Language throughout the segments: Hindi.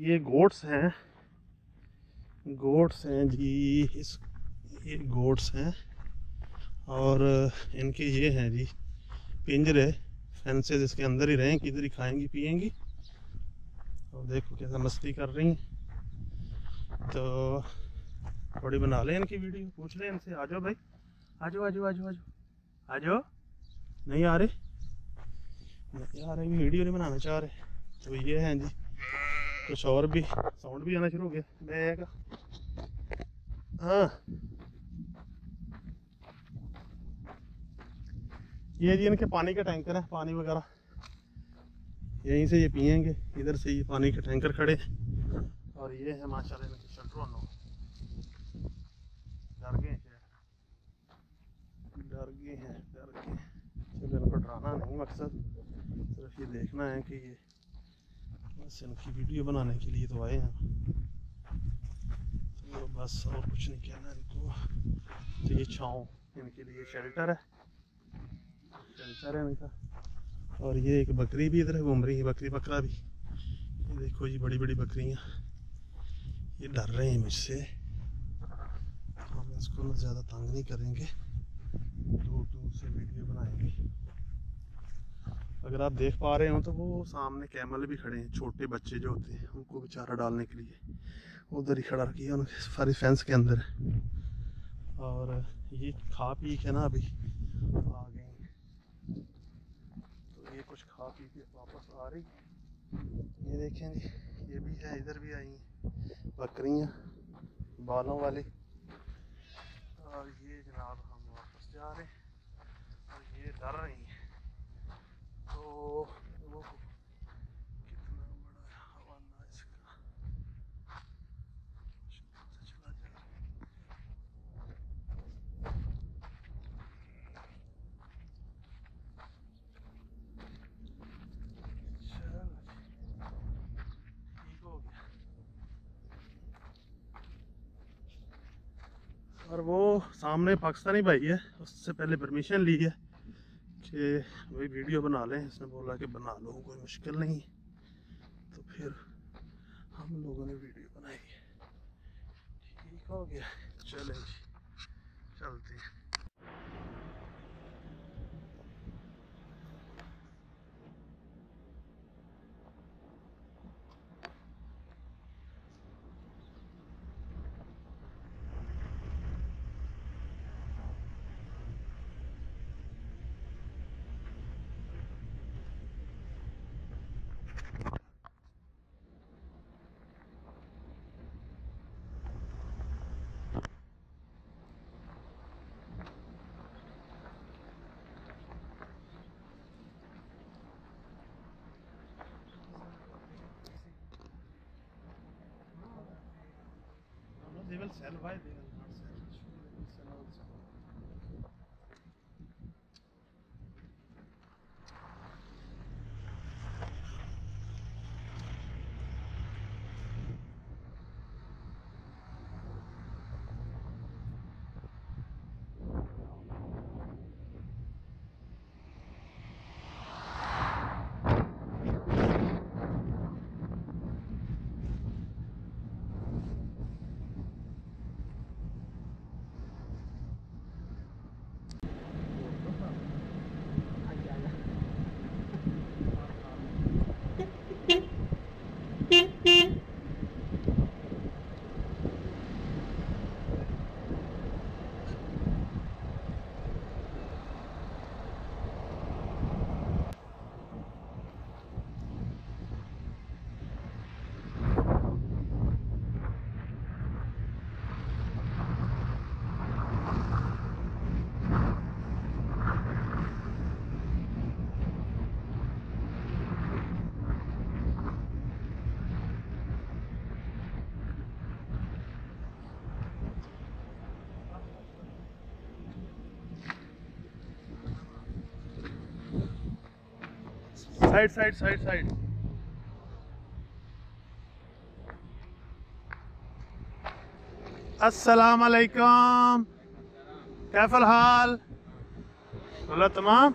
ये गोट्स हैं जी ये गोट्स हैं और इनके ये हैं जी पिंजरे फेंसेस इसके अंदर ही रहें किधर ही खाएंगी पिएंगी। और देखो कैसा मस्ती कर रही हैं। तो थोड़ी बना लें इनकी वीडियो पूछ लें इनसे। आ जाओ भाई आ जाओ आ जाओ आ जाओ आ जाओ आ जाओ। नहीं आ रहे नहीं आ रहे वीडियो नहीं बनाना चाह रहे। तो ये हैं जी कुछ और भी साउंड भी आना शुरू हो गया बैग। हाँ ये जी इनके पानी के टैंकर हैं पानी वगैरह यहीं से ये पिएंगे। इधर से ये पानी के टैंकर खड़े और ये है माशाल्लाह इनके शटरों डर गए चलो इनको डराना नहीं मकसद सिर्फ ये देखना है कि ये बस इनकी वीडियो बनाने के लिए तो आए हैं तो बस और कुछ नहीं कहना इनको। तो ये छाँव इनके लिए शेल्टर है इनका। और ये एक बकरी भी इधर घूम रही है बकरी बकरा भी। ये देखो जी बड़ी बड़ी बकरियाँ ये डर रहे हैं मुझसे। हम इसको ना ज़्यादा तंग नहीं करेंगे दूर दूर से वीडियो बनाएंगे। अगर आप देख पा रहे हो तो वो सामने कैमल भी खड़े हैं छोटे बच्चे जो होते हैं उनको भी चारा डालने के लिए उधर ही खड़ा किया उन्होंने सारी फेंस के अंदर। और ये खा पी के ना अभी आ गए तो ये कुछ खा पी के वापस आ रही। ये देखें जी ये भी है इधर भी आई हैं बकरियाँ बालों वाली। और ये जनाब हम वापस जा रहे हैं और ये डर रही हैं। तो वो कितना बड़ा हवाला इसका चला जा रहा है। ठीक हो गया। और वो सामने पाकिस्तानी भाई है उससे पहले परमिशन ली है कि वही वीडियो बना लें। इसने बोला कि बना लो कोई मुश्किल नहीं। तो फिर हम लोगों ने वीडियो बनाई। ठीक हो गया चलें जी चलते हैं। They will sell why they will not sell. They will sell also. Side side side side. अस्सलाम वालेकुम, कैफल हाल? बोला तमाम।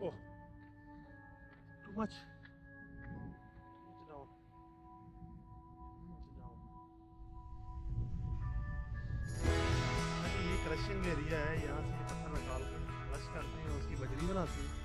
Oh, too much. Down. ये क्रशिंग एरिया है, यहाँ से ये पत्थर निकाल कर क्रश करते हैं, उसकी बजरी बनाते हैं।